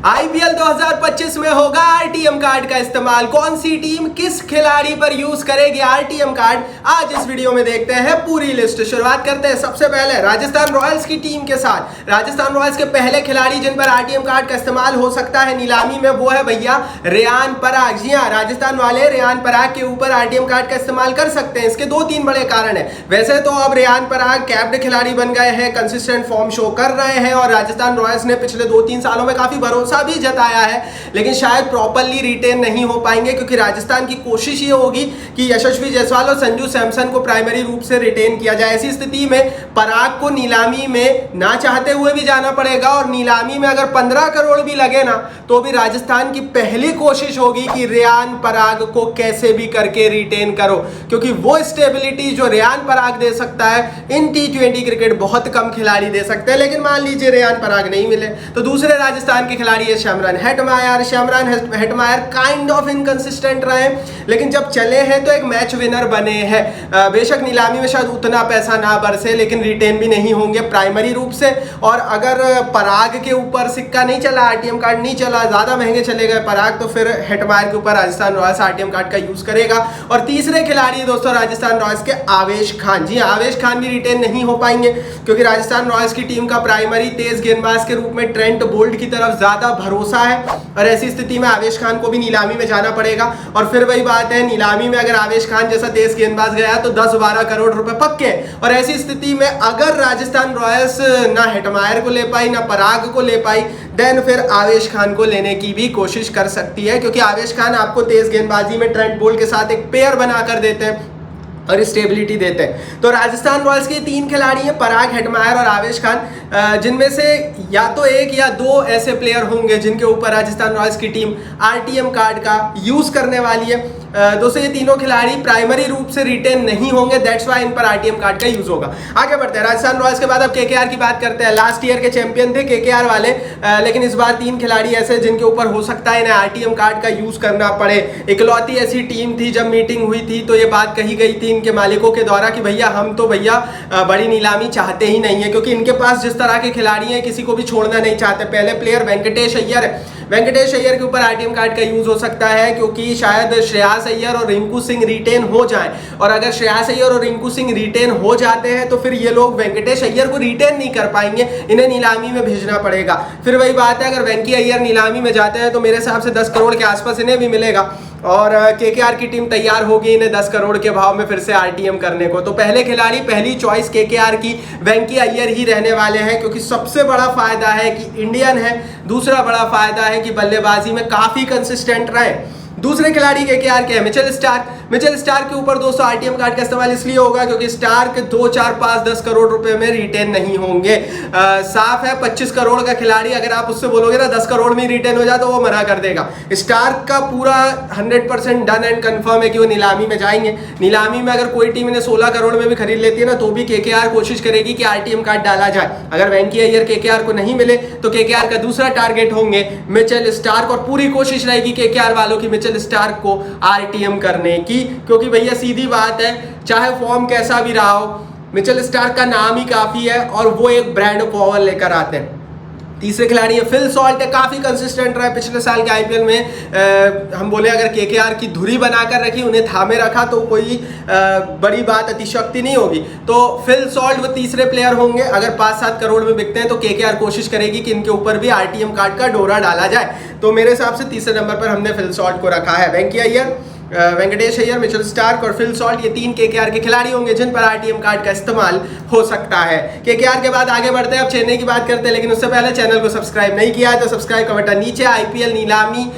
IPL 2025 में होगा RTM card का इस्तेमाल। कौन सी टीम किस खिलाड़ी पर यूज करेगी आरटीएम कार्ड, आज इस वीडियो में देखते हैं पूरी लिस्ट। शुरुआत करते हैं सबसे पहले राजस्थान रॉयल्स की टीम के साथ। राजस्थान रॉयल्स के पहले खिलाड़ी जिन पर आरटीएम कार्ड का इस्तेमाल हो सकता है नीलामी में, वो है भैया रेयान पराग। जी हाँ, राजस्थान वाले रेयान पराग के ऊपर आरटीएम कार्ड का इस्तेमाल कर सकते हैं। इसके दो तीन बड़े कारण है। वैसे तो अब रेयान पराग कैप्ड खिलाड़ी बन गए हैं, कंसिस्टेंट फॉर्म शो कर रहे हैं और राजस्थान रॉयल्स ने पिछले 2-3 सालों में काफी भरोसा भी जताया है, लेकिन शायद प्रॉपर्ली रिटेन नहीं हो पाएंगे, क्योंकि राजस्थान की कोशिश ये होगी कि यशस्वी जायसवाल और संजू सैमसन को प्राइमरी रूप से रिटेन किया जाए। ऐसी स्थिति में पराग को नीलामी में ना चाहते हुए भी जाना पड़ेगा और नीलामी में अगर 15 करोड़ भी लगे ना, तो भी राजस्थान की पहली कोशिश होगी कि रेयान पराग को कैसे भी करके रिटेन करो, क्योंकि वो स्टेबिलिटी जो रेयान पराग दे सकता है इन T20 क्रिकेट बहुत कम खिलाड़ी दे सकते हैं। लेकिन मान लीजिए रेयान पराग नहीं मिले तो दूसरे राजस्थान के खिलाड़ी है शमरन हेटमायर काइंड ऑफ इनकंसिस्टेंट रहे, लेकिन जब चले हैं तो एक मैच विनर बने हैं। बेशक नीलामी में शायद उतना पैसा ना बरसे, लेकिन रिटेन भी नहीं होंगे प्राइमरी रूप से। और अगर पराग के ऊपर सिक्का नहीं चला, आरटीएम कार्ड नहीं चला, ज्यादा महंगे चले गए पराग, तो फिर हेटमायर के ऊपर राजस्थान रॉयल्स आरटीएम कार्ड का यूज करेगा। और तीसरे खिलाड़ी दोस्तों राजस्थान रॉयल्स के आवेश खान। जी आवेश खान भी रिटेन नहीं हो पाएंगे, क्योंकि राजस्थान रॉयल्स की टीम का प्राइमरी तेज गेंदबाज के रूप में ट्रेंट बोल्ट की तरफ ज्यादा भरोसा है, और ऐसी स्थिति में आवेश खान को भी नीलामी में जाना पड़ेगा। और फिर वही बात है, नीलामी में अगर आवेश खान जैसा तेज गेंदबाज गया तो 10-12 करोड़ रुपए पक्के। और ऐसी स्थिति में अगर राजस्थान रॉयल्स ना हेटमायर को ले पाई ना पराग को ले पाई, देन फिर आवेश खान को लेने की भी कोशिश कर सकती है, क्योंकि आवेश खान आपको तेज गेंदबाजी में ट्रेंट बोल्ट के साथ एक पेयर बनाकर देते हैं और स्टेबिलिटी देते हैं। तो राजस्थान रॉयल्स के 3 खिलाड़ी हैं, पराग, हेटमायर और आवेश खान, जिनमें से या तो 1 या 2 ऐसे प्लेयर होंगे जिनके ऊपर राजस्थान रॉयल्स की टीम आरटीएम कार्ड का यूज करने वाली है। दोस्तों ये तीनों खिलाड़ी प्राइमरी रूप से रिटेन नहीं होंगे, दैट्स व्हाई इन पर आरटीएम कार्ड का यूज होगा। आगे बढ़ते हैं, राजस्थान रॉयल्स के बाद अब केकेआर की बात करते हैं। लास्ट ईयर के चैंपियन थे केकेआर वाले, लेकिन इस बार 3 खिलाड़ी ऐसे जिनके ऊपर हो सकता है इन्हें आरटीएम कार्ड का यूज करना पड़े। इकलौती ऐसी टीम थी, जब मीटिंग हुई थी तो ये बात कही गई थी इनके मालिकों के द्वारा कि भैया हम तो बड़ी नीलामी चाहते ही नहीं है, क्योंकि इनके पास जिस तरह के खिलाड़ी हैं किसी को भी छोड़ना नहीं चाहते। पहले प्लेयर वेंकटेश अय्यर है, वेंकटेश अय्यर के ऊपर आरटीएम कार्ड का यूज हो सकता है, क्योंकि शायद श्रेयस अय्यर और रिंकू सिंह रिटेन हो जाएं, और अगर श्रेयस अय्यर और रिंकू सिंह रिटेन हो जाते हैं तो फिर ये लोग वेंकटेश अय्यर को रिटेन नहीं कर पाएंगे, इन्हें नीलामी में भेजना पड़ेगा। फिर वही बात है, अगर वेंकी अय्यर नीलामी में जाते हैं तो मेरे हिसाब से 10 करोड़ के आसपास इन्हें भी मिलेगा, और केकेआर की टीम तैयार होगी इन्हें 10 करोड़ के भाव में फिर से आरटीएम करने को। तो पहले खिलाड़ी, पहली चॉइस केकेआर की वेंकी अय्यर ही रहने वाले हैं, क्योंकि सबसे बड़ा फायदा है कि इंडियन है, दूसरा बड़ा फायदा है कि बल्लेबाजी में काफी कंसिस्टेंट रहे। दूसरे खिलाड़ी केकेआर के हैं मिचेल स्टार्क के ऊपर दोस्तों आरटीएम कार्ड का इस्तेमाल इसलिए होगा क्योंकि स्टार्क 2, 4, 5, 10 करोड़ रुपए में रिटेन नहीं होंगे। साफ है, 25 करोड़ का खिलाड़ी अगर आप उससे बोलोगे ना 10 करोड़ में रिटेन हो जाए तो वो मना कर देगा। स्टार्क का पूरा 100% डन एंड कंफर्म है कि वो नीलामी में जाएंगे। नीलामी में अगर कोई टीम इन्हें 16 करोड़ में भी खरीद लेती है ना, तो भी केकेआर कोशिश करेगी कि आरटीएम कार्ड डाला जाए। अगर वेंकी अय्यर केकेआर को नहीं मिले तो केकेआर का दूसरा टारगेट होंगे मिचेल स्टार्क, और पूरी कोशिश रहेगी केकेआर वालों की मिचेल स्टार्क को आरटीएम करने की, क्योंकि भैया सीधी बात है, चाहे फॉर्म कैसा भी रहा हो, मिचेल स्टार्क का नाम ही काफी है और वो एक ब्रांड पावर लेकर आते हैं। तीसरे खिलाड़ी है फिल सॉल्ट, है काफी कंसिस्टेंट रहा है पिछले साल के आईपीएल में। हम बोले अगर केकेआर की धुरी बनाकर रखी, उन्हें थामे रखा, तो कोई बड़ी बात, अतिशक्ति नहीं होगी। तो फिल सॉल्ट वो तीसरे प्लेयर होंगे। अगर 5-7 करोड़ में बिकते हैं तो केकेआर कोशिश करेगी कि इनके ऊपर भी आरटीएम कार्ड का डोरा डाला जाए। तो मेरे हिसाब से तीसरे नंबर पर हमने फिल सॉल्ट को रखा है। वेंकी अय्यर, वेंकटेश अय्यर, मिचेल स्टार्क और फिल सॉल्ट, ये 3 केकेआर के खिलाड़ी होंगे जिन पर आरटीएम कार्ड का इस्तेमाल हो सकता है। केकेआर के बाद आगे बढ़ते हैं, अब चेन्नई की बात करते हैं, लेकिन उससे पहले चैनल को सब्सक्राइब नहीं किया है तो सब्सक्राइब का बटन नीचे। आईपीएल, नीलामी,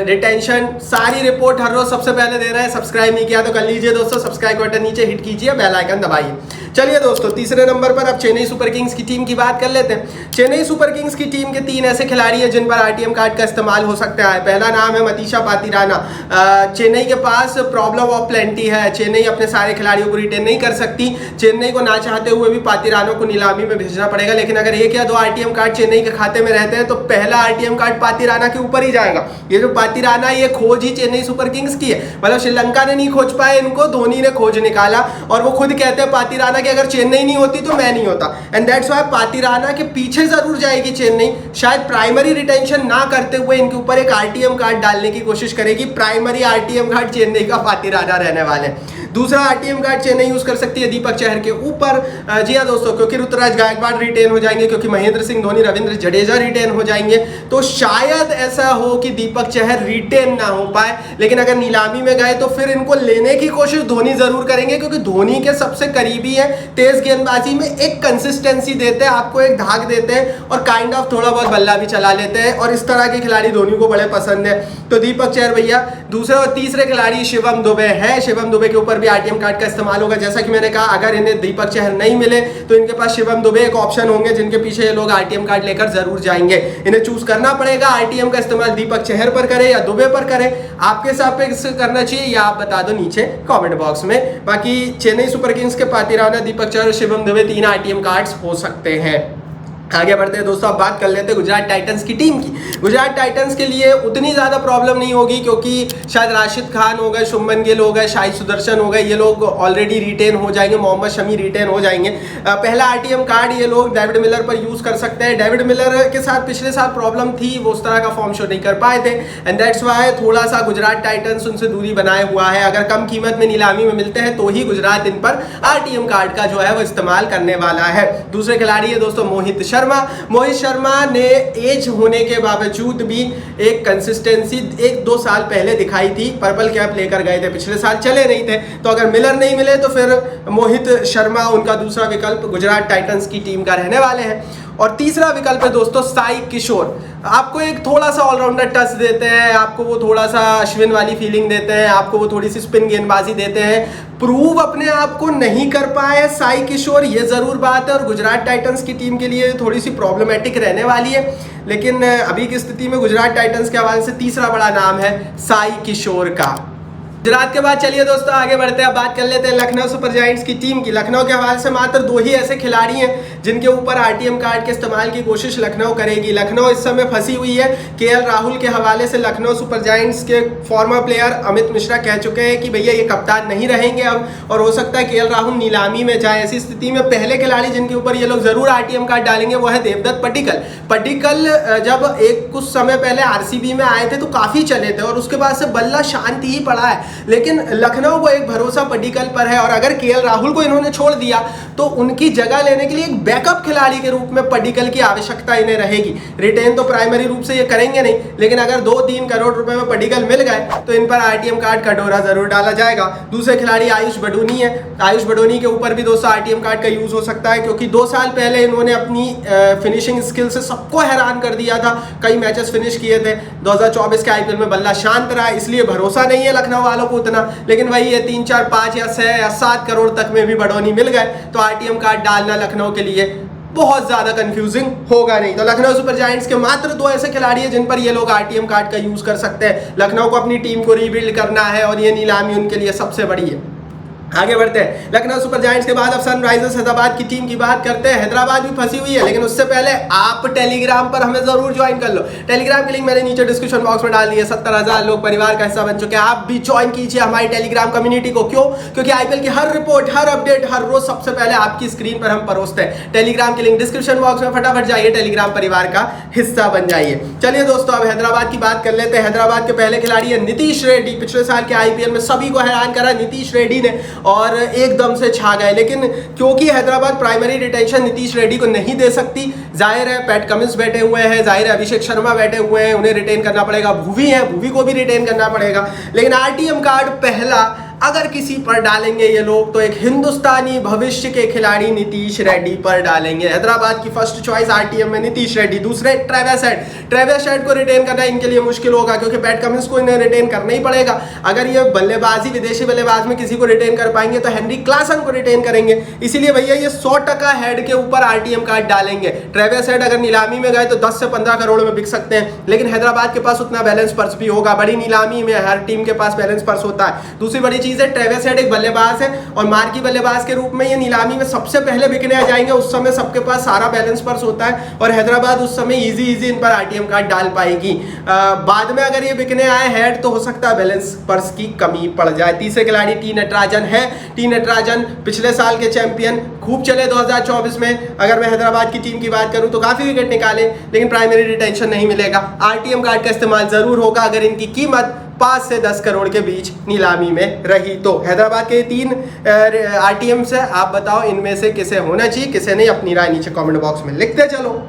रिटेंशन, सारी रिपोर्ट हर रोज सबसे पहले दे रहे हैं। सब्सक्राइब नहीं किया तो कर लीजिए दोस्तों, सब्सक्राइब बटन नीचे हिट कीजिए, बेल आइकन दबाइए। चलिए दोस्तों, तीसरे नंबर पर अब चेन्नई सुपर किंग्स की टीम की बात कर लेते हैं। चेन्नई सुपर किंग्स की टीम के 3 ऐसे खिलाड़ी हैं जिन पर आरटीएम कार्ड का इस्तेमाल हो सकता है। पहला नाम है मतीशा पातिराना। चेन्नई के पास प्रॉब्लम ऑफ प्लेंटी है, चेन्नई अपने सारे खिलाड़ियों को रिटेन नहीं कर सकती। चेन्नई को ना चाहते हुए भी पातिराना को नीलामी में भेजना पड़ेगा, लेकिन अगर एक या दो आरटीएम कार्ड चेन्नई के खाते में रहते हैं तो पहला आरटीएम कार्ड पातिराना के ऊपर ही जाएगा। ये जो पातिराना, ये खोज ही चेन्नई सुपर किंग्स की है, मतलब श्रीलंका ने नहीं खोज पाए इनको, धोनी ने खोज निकाला। और वो खुद कहते हैं पातिराना कि अगर चेन्नई नहीं होती तो मैं नहीं होता, एंड दैट्स व्हाई पातिराना के पीछे जरूर जाएगी चेन्नई। शायद प्राइमरी रिटेंशन ना करते हुए इनके ऊपर एक आरटीएम कार्ड डालने की कोशिश करेगी। प्राइमरी आरटीएम कार्ड चेन्नई का पातिराना रहने वाले। दूसरा आरटीएम कार्ड चेन्नई यूज कर सकती है दीपक चहर के ऊपर। जी हाँ दोस्तों, क्योंकि ऋतुराज गायकवाड़ रिटेन हो जाएंगे, क्योंकि महेंद्र सिंह धोनी, रविंद्र जडेजा रिटेन हो जाएंगे, तो शायद ऐसा हो कि दीपक चहर रिटेन ना हो पाए। लेकिन अगर नीलामी में गए तो फिर इनको लेने की कोशिश धोनी जरूर करेंगे, क्योंकि धोनी के सबसे करीबी है, तेज गेंदबाजी में एक कंसिस्टेंसी देते हैं, आपको एक धाक देते हैं और काइंड ऑफ थोड़ा बहुत बल्ला भी चला लेते हैं, और इस तरह के खिलाड़ी धोनी को बड़े पसंद है। तो दीपक चहर भैया। दूसरे और तीसरे खिलाड़ी शिवम दुबे है। शिवम दुबे के ऊपर भी आरटीएम कार्ड का इस्तेमाल होगा। जैसा कि मैंने कहा, अगर इन्हें दीपक चहर नहीं मिले तो इनके पास शिवम दुबे एक ऑप्शन होंगे जिनके पीछे ये लोग आरटीएम कार्ड लेकर जरूर जाएंगे। इन्हें चूज करना पड़ेगा, आरटीएम का इस्तेमाल दीपक चहर पर करें या दुबे पर करें। आपके हिसाब से करना चाहिए या आप बता दो नीचे कमेंट बॉक्स में। बाकी चेन्नई सुपर किंग्स के पातिराना, दीपक चहर, शिवम दुबे 3 आरटीएम कार्ड्स हो सकते हैं। आगे बढ़ते हैं दोस्तों, अब बात कर लेते हैं गुजरात टाइटंस की टीम की। गुजरात टाइटंस के लिए उतनी ज़्यादा प्रॉब्लम नहीं होगी, क्योंकि शायद राशिद खान हो गए, शुभमन गिल हो गए, शाहिद सुदर्शन हो गए, ये लोग ऑलरेडी रिटेन हो जाएंगे, मोहम्मद शमी रिटेन हो जाएंगे। पहला आरटीएम कार्ड ये लोग डेविड मिलर पर यूज़ कर सकते हैं। डेविड मिलर के साथ पिछले साल प्रॉब्लम थी, वो उस तरह का फॉर्म शो नहीं कर पाए थे, एंड दैट्स वाई थोड़ा सा गुजरात टाइटंस उनसे दूरी बनाए हुआ है। अगर कम कीमत में नीलामी में मिलते हैं तो ही गुजरात इन पर आरटीएम कार्ड का जो है वो इस्तेमाल करने वाला है। दूसरे खिलाड़ी है दोस्तों मोहित शर्मा। मोहित शर्मा ने एज होने के बावजूद भी एक कंसिस्टेंसी 1-2 साल पहले दिखाई थी। पर्पल कैप लेकर गए थे, पिछले साल चले नहीं थे, तो अगर मिलर नहीं मिले तो फिर मोहित शर्मा उनका दूसरा विकल्प गुजरात टाइटंस की टीम का रहने वाले हैं। और तीसरा विकल्प है दोस्तों साई किशोर। आपको एक थोड़ा सा ऑलराउंडर टच देते हैं, आपको वो थोड़ा सा अश्विन वाली फीलिंग देते हैं, आपको वो थोड़ी सी स्पिन गेंदबाजी देते हैं। प्रूव अपने आप को नहीं कर पाए साई किशोर, ये जरूर बात है, और गुजरात टाइटंस की टीम के लिए थोड़ी सी प्रॉब्लमेटिक रहने वाली है। लेकिन अभी की स्थिति में गुजरात टाइटंस के हवाले से तीसरा बड़ा नाम है साई किशोर का। गुजरात के बाद चलिए दोस्तों आगे बढ़ते हैं, बात कर लेते हैं लखनऊ सुपर जायंट्स की टीम की। लखनऊ के हवाले से मात्र 2 ही ऐसे खिलाड़ी हैं जिनके ऊपर आरटीएम कार्ड के इस्तेमाल की कोशिश लखनऊ करेगी। लखनऊ इस समय फंसी हुई है। केएल राहुल के हवाले से लखनऊ सुपर जायंट्स के फॉर्मर प्लेयर अमित मिश्रा कह चुके हैं कि भैया ये कप्तान नहीं रहेंगे अब, और हो सकता है केएल राहुल नीलामी में जाए। ऐसी स्थिति में पहले खिलाड़ी जिनके ऊपर ये लोग जरूर आरटीएम कार्ड डालेंगे वो है देवदत्त पडिक्कल। पडिक्कल जब कुछ समय पहले आरसीबी में आए थे तो काफी चले थे, और उसके बाद से बल्ला शांति ही पड़ा है। लेकिन लखनऊ को एक भरोसा पडिक्कल पर है, और अगर केएल राहुल को इन्होंने छोड़ दिया तो उनकी जगह लेने के लिए एक बैकअप खिलाड़ी के रूप में पडिक्कल की आवश्यकता इन्हें रहेगी। रिटेन तो प्राइमरी रूप से ये करेंगे नहीं, लेकिन अगर 2-3 करोड़ रुपए में पडिक्कल मिल गए तो इन पर आरटीएम कार्ड का डोरा जरूर डाला जाएगा। दूसरे खिलाड़ी आयुष बडोनी है। आयुष बडोनी के ऊपर भी दोस्तों आरटीएम कार्ड का यूज हो सकता है, क्योंकि 2 साल पहले इन्होंने अपनी फिनिशिंग स्किल से सबको हैरान कर दिया था, कई मैचेस फिनिश किए थे। 2024 के आईपीएल में बल्ला शांत रहा, इसलिए भरोसा नहीं है लखनऊ वालों को उतना। लेकिन वही ये 3, 4, 5 या 6 या 7 करोड़ तक में भी बडोनी मिल गए तो आरटीएम कार्ड डालना लखनऊ के लिए बहुत ज्यादा कंफ्यूजिंग होगा नहीं। तो लखनऊ सुपर जायंट्स के मात्र 2 ऐसे खिलाड़ी हैं जिन पर ये लोग आरटीएम कार्ड का यूज कर सकते हैं। लखनऊ को अपनी टीम को रीबिल्ड करना है और ये नीलामी उनके लिए सबसे बड़ी है। आगे बढ़ते हैं, लखनऊ सुपर जायंट्स के बाद अब सनराइजर्स हैदराबाद की टीम की बात करते हैं। हैदराबाद भी फंसी हुई है, लेकिन उससे पहले आप टेलीग्राम पर हमें जरूर ज्वाइन कर लो। टेलीग्राम की लिंक मैंने नीचे डिस्क्रिप्शन बॉक्स में डाल दी है। 70,000 लोग परिवार का हिस्सा बन चुके हैं। आप भी ज्वाइन कीजिए हमारी टेलीग्राम कम्युनिटी को। क्यों? क्योंकि आईपीएल की हर रिपोर्ट, हर अपडेट, हर रोज सबसे पहले आपकी स्क्रीन पर हम परोसते हैं। टेलीग्राम की लिंक डिस्क्रिप्शन बॉक्स में, फटाफट जाइए, टेलीग्राम परिवार का हिस्सा बन जाइए। चलिए दोस्तों अब हैदराबाद की बात कर लेते हैं। हैदराबाद के पहले खिलाड़ी है नीतीश रेड्डी। पिछले साल के आईपीएल में सभी को हैरान करा नीतीश रेड्डी ने, और एकदम से छा गए। लेकिन क्योंकि हैदराबाद प्राइमरी रिटेंशन नीतीश रेड्डी को नहीं दे सकती, जाहिर है पैट कमिंस बैठे हुए हैं, जाहिर है अभिषेक शर्मा बैठे हुए हैं, उन्हें रिटेन करना पड़ेगा। भुवी है, भुवी को भी रिटेन करना पड़ेगा। लेकिन आरटीएम कार्ड पहला अगर किसी पर डालेंगे ये लोग तो एक हिंदुस्तानी भविष्य के खिलाड़ी नीतीश रेड्डी पर डालेंगे। हैदराबाद की फर्स्ट चॉइस आरटीएम में नीतीश रेड्डी। दूसरे ट्रेविस हेड को रिटेन करना इनके लिए मुश्किल होगा क्योंकि पैट कमिंस को इन्हें रिटेन करना ही पड़ेगा। अगर ये बल्लेबाजी विदेशी बल्लेबाज में किसी को रिटेन कर पाएंगे तो हेनरी क्लासन को रिटेन करेंगे। इसीलिए भैया ये 100% हेड के ऊपर आरटीएम कार्ड डालेंगे। ट्रेविस हेड अगर नीलामी में गए तो 10 से 15 करोड़ में बिक सकते हैं, लेकिन हैदराबाद के पास उतना बैलेंस पर्स भी होगा। बड़ी नीलामी में हर टीम के पास बैलेंस पर्स होता है। दूसरी बड़ी चीज है, ट्रेविस हेड एक बल्लेबाज है और मार्की बल्लेबाज के रूप में ये नीलामी में सबसे पहले बिकने आ जाएंगे। उस समय सबके पास सारा बैलेंस पर्स होता है और हैदराबाद उस समय इजी इन पर आरटीएम कार्ड डाल पाएगी। बाद में अगर ये बिकने आए हेड तो हो सकता है बैलेंस पर्स की कमी पड़ जाए। तीसरे खिलाड़ी टी नटराजन है। टी नटराजन पिछले साल के चैंपियन, खूब चले 2024 में। अगर मैं हैदराबाद की टीम की बात करूं तो काफी विकेट निकाले, लेकिन प्राइमरी रिटेंशन नहीं मिलेगा। आरटीएम कार्ड का इस्तेमाल जरूर होगा अगर इनकी कीमत 5 से 10 करोड़ के बीच नीलामी में रही तो। हैदराबाद के 3 आरटीएम से आप बताओ इनमें से किसे होना चाहिए, किसे नहीं, अपनी राय नीचे कमेंट बॉक्स में लिखते चलो।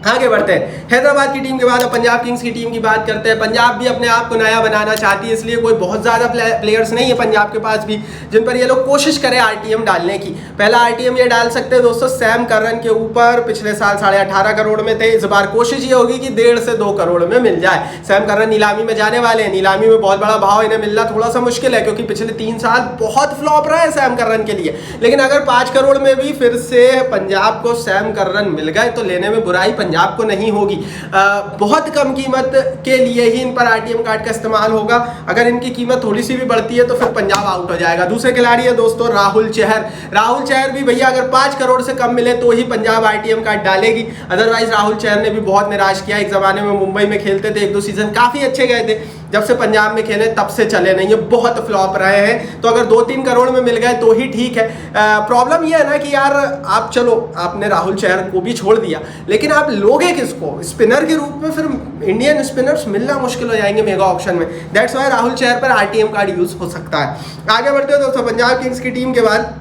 आगे बढ़ते हैं। हैदराबाद की टीम के बाद अब पंजाब किंग्स की टीम की बात करते हैं। पंजाब भी अपने आप को नया बनाना चाहती है, इसलिए कोई बहुत ज़्यादा प्लेयर्स नहीं है पंजाब के पास भी जिन पर ये लोग कोशिश करें आरटीएम डालने की। पहला आरटीएम ये डाल सकते हैं दोस्तों सैम करन के ऊपर। पिछले साल 18.5 करोड़ में थे, इस बार कोशिश ये होगी कि 1.5 से 2 करोड़ में मिल जाए। सैम करन नीलामी में जाने वाले हैं, नीलामी में बहुत बड़ा भाव इन्हें मिलना थोड़ा सा मुश्किल है क्योंकि पिछले 3 साल बहुत फ्लॉप रहा है सैम करन के लिए। लेकिन अगर 5 करोड़ में भी फिर से पंजाब को सैम करन मिल गए तो लेने में बुराई पंजाब को नहीं होगी। बहुत कम कीमत के लिए ही इन पर आरटीएम कार्ड का इस्तेमाल होगा। अगर इनकी कीमत थोड़ी सी भी बढ़ती है तो फिर पंजाब आउट हो जाएगा। दूसरे खिलाड़ी है दोस्तों राहुल चहर। राहुल चहर भी भैया अगर 5 करोड़ से कम मिले तो ही पंजाब आरटीएम कार्ड डालेगी, अदरवाइज राहुल चहर ने भी बहुत निराश किया। एक जमाने में मुंबई में खेलते थे, 1-2 सीजन काफी अच्छे गए थे, जब से पंजाब में खेले तब से चले नहीं, ये बहुत फ्लॉप रहे हैं। तो अगर 2-3 करोड़ में मिल गए तो ही ठीक है। प्रॉब्लम ये है ना कि यार आप चलो आपने राहुल चहर को भी छोड़ दिया, लेकिन आप लोगे किसको? स्पिनर के रूप में फिर इंडियन स्पिनर्स मिलना मुश्किल हो जाएंगे मेगा ऑप्शन में। दैट्स वाई राहुल चहर पर आरटीएम कार्ड यूज हो सकता है। आगे बढ़ते हो दोस्तों पंजाब किंग्स की टीम के बाद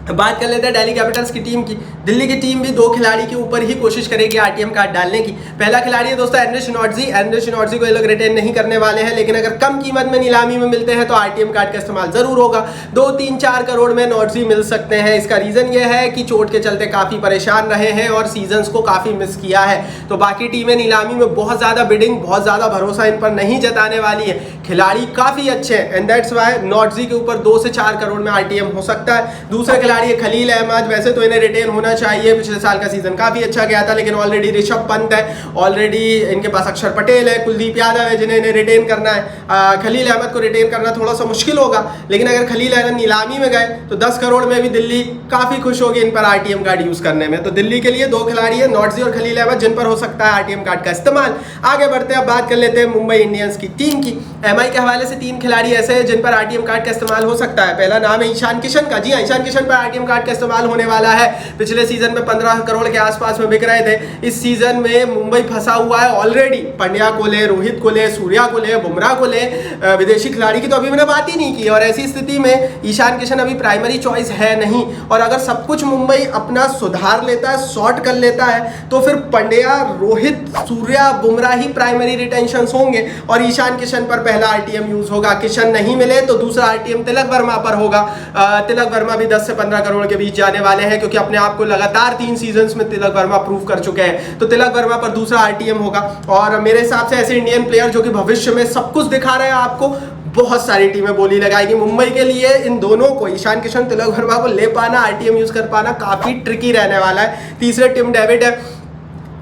बात कर लेते हैं दिल्ली कैपिटल्स की टीम की। दिल्ली की टीम भी 2 खिलाड़ी के ऊपर ही कोशिश करेगी आरटीएम कार्ड डालने की। पहला खिलाड़ी है दोस्तों एंड्रे शिनॉटजी। एंड्रे शिनॉटजी को ये लोग रिटेन नहीं करने वाले हैं, लेकिन अगर कम कीमत में नीलामी में मिलते हैं तो आरटीएम कार्ड का इस्तेमाल जरूर होगा। 2-3-4 करोड़ में नॉटजी मिल सकते हैं। इसका रीजन ये है कि चोट के चलते काफी परेशान रहे हैं और सीजन्स को काफी मिस किया है, तो बाकी टीमें नीलामी में बहुत ज्यादा बिडिंग, बहुत ज्यादा भरोसा इन पर नहीं जताने वाली है। खिलाड़ी काफी अच्छे हैं एंड दैट्स वाई नॉटजी के ऊपर 2 से 4 करोड़ में आरटीएम हो सकता है। दूसरे खिलाड़ी है खलील अहमद। वैसे तो इन्हें रिटेन होना चाहिए, पिछले साल का सीजन काफी अच्छा गया था, लेकिन ऑलरेडी ऋषभ पंत है, ऑलरेडी इनके पास अक्षर पटेल है, कुलदीप यादव है जिन्हें इन्हें रिटेन करना है। खलील अहमद को रिटेन करना थोड़ा सा मुश्किल होगा, लेकिन अगर खलील अहमद नीलामी में गए तो 10 करोड़ में भी दिल्ली काफी खुश होगी इन पर आरटीएम कार्ड यूज करने में। तो दिल्ली के लिए 2 खिलाड़ी है नॉटजी और खलील अहमद जिन पर हो सकता है आरटीएम कार्ड का इस्तेमाल। आगे बढ़ते हैं, बात कर लेते हैं मुंबई इंडियंस की टीम की। एमआई के हवाले से 3 खिलाड़ी ऐसे हैं जिन पर आरटीएम कार्ड का इस्तेमाल हो सकता है। पहला नाम है ईशान किशन का। जी हाँ, ईशान किशन पर आरटीएम कार्ड का इस्तेमाल होने वाला है। पिछले सीजन में 15 करोड़ के आसपास में बिक रहे थे। इस सीजन में मुंबई फंसा हुआ है ऑलरेडी। पंड्या को ले, रोहित को ले, सूर्या को ले, बुमराह को ले, विदेशी खिलाड़ी की तो अभी मैंने बात ही नहीं की। और ऐसी स्थिति में ईशान किशन अभी प्राइमरी चॉइस है नहीं, और अगर सब कुछ मुंबई अपना सुधार लेता है, सॉर्ट कर लेता है, तो फिर पंड्या, रोहित, सूर्या, बुमराह ही प्राइमरी रिटेंशन होंगे और ईशान किशन पर पहला आरटीएम यूज होगा। किशन नहीं मिले तो दूसरा आरटीएम तिलक वर्मा पर होगा। तिलक वर्मा भी 10 से 15 करोड़ के बीच जाने वाले हैं क्योंकि अपने आप को लगातार 3 सीजन्स में तिलक वर्मा प्रूव कर चुके हैं। तो तिलक वर्मा पर दूसरा आरटीएम होगा। और मेरे हिसाब से ऐसे इंडियन प्लेयर जो कि भविष्य में सब कुछ दिखा रहे हैं आपको, बहुत सारी टीमें बोली लगाएगी। मुंबई के लिए इन दोनों को, ईशान किशन, तिलक वर्मा को ले पाना, आरटीएम यूज कर पाना काफी ट्रिकी रहने वाला है। तीसरे टिम डेविड है।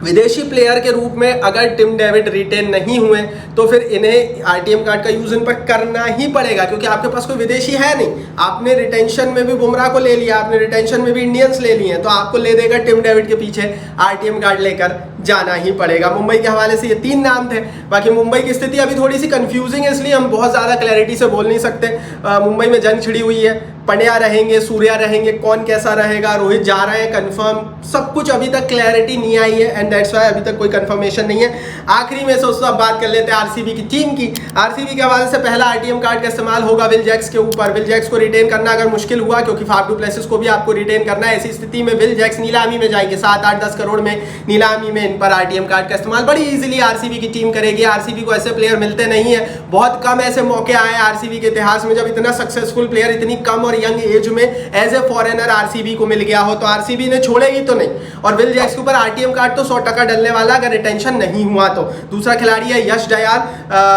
विदेशी प्लेयर के रूप में अगर टिम डेविड रिटेन नहीं हुए तो फिर इन्हें आरटीएम कार्ड का यूज इन पर करना ही पड़ेगा क्योंकि आपके पास कोई विदेशी है नहीं। आपने रिटेंशन में भी बुमराह को ले लिया, आपने रिटेंशन में भी इंडियंस ले लिए, तो आपको ले देगा टिम डेविड के पीछे आरटीएम कार्ड लेकर जाना ही पड़ेगा। मुंबई के हवाले से ये 3 नाम थे। बाकी मुंबई की स्थिति अभी थोड़ी सी कंफ्यूजिंग है, इसलिए हम बहुत ज़्यादा क्लैरिटी से बोल नहीं सकते। मुंबई में जंग छिड़ी हुई है, पंड्या रहेंगे, सूर्या रहेंगे, कौन कैसा रहेगा, रोहित जा रहे हैं कंफर्म, सब कुछ अभी तक क्लैरिटी नहीं आई है एंड दैट्स व्हाई अभी तक कोई कंफर्मेशन नहीं है। आखिरी में दोस्तों अब बात कर लेते हैं आरसीबी की टीम की। आरसीबी के हवाले से पहला आरटीएम कार्ड का इस्तेमाल होगा विल जैक्स के ऊपर। विल जैक्स को रिटेन करना अगर मुश्किल हुआ, क्योंकि फाफ डू प्लेसिस को भी आपको रिटेन करना है, ऐसी स्थिति में विल जैक्स नीलामी में जाएंगे, 7-8-10 करोड़ में नीलामी में इन पर आरटीएम कार्ड का इस्तेमाल बड़ी इजीली आरसीबी की टीम करेगी। आरसीबी को ऐसे प्लेयर मिलते नहीं है, बहुत कम ऐसे मौके आए आरसीबी के इतिहास में जब इतना सक्सेसफुल प्लेयर इतनी कम और यंग एज में एज ए फॉरेनर आरसीबी को मिल गया हो, तो आरसीबी ने छोड़ेगी तो नहीं। और विल जैक्स के ऊपर आरटीएम कार्ड तो 100% डलने वाला अगर रिटेंशन नहीं हुआ तो। दूसरा खिलाड़ी है यश दयाल।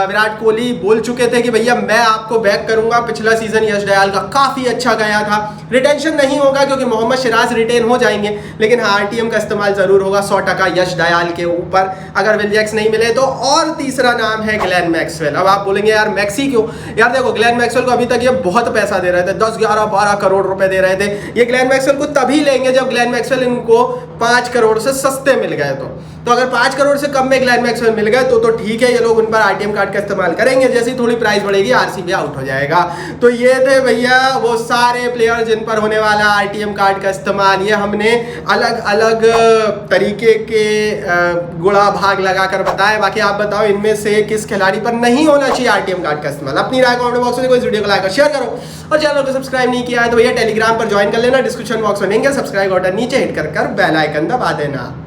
विराट कोहली बोल चुके थे कि भैया मैं आपको बैक करूंगा, पिछला सीजन यश दयाल का काफी अच्छा गया था। रिटेंशन नहीं होगा क्योंकि मोहम्मद सिराज रिटेन हो जाएंगे, लेकिन हाँ आरटीएम का इस्तेमाल जरूर होगा 100% यश दयाल के ऊपर अगर विल जैक्स नहीं मिले तो। और तीसरा नाम है ग्लेन मैक्सवेल। अब आप बोलेंगे यार मैक्सी क्यों? यार देखो ग्लेन मैक्सवेल को अभी तक ये बहुत पैसा दे रहे थे, 10, 11, 12 करोड़ रुपए दे रहे थे। ये ग्लेन मैक्सवेल को तभी लेंगे जब ग्लेन मैक्सवेल इनको 5 करोड़ से सस्ते मिल गए तो अगर 5 करोड़ से कम में ग्लेन मैक्सवेल मिल गए तो ठीक है, ये लोग उन पर आरटीएम कार्ड का इस्तेमाल करेंगे। जैसे ही थोड़ी प्राइस बढ़ेगी आरसीबी आउट हो जाएगा। तो ये थे भैया वो सारे प्लेयर जिन पर होने वाला आरटीएम कार्ड का इस्तेमाल। ये हमने अलग अलग तरीके के गुणा भाग लगाकर बताए। बाकी आप बताओ इनमें से किस खिलाड़ी पर नहीं होना चाहिए आरटीएम कार्ड का इस्तेमाल? अपनी राय कमेंट बॉक्स में, कोई वीडियो को लाइक और शेयर करो, और चैनल को सब्सक्राइब नहीं किया है तो भैया टेलीग्राम पर ज्वाइन कर लेना, डिस्क्रिप्शन बॉक्स में लिंक है, सब्सक्राइब बटन नीचे हिट कर बेल आइकन दबा देना।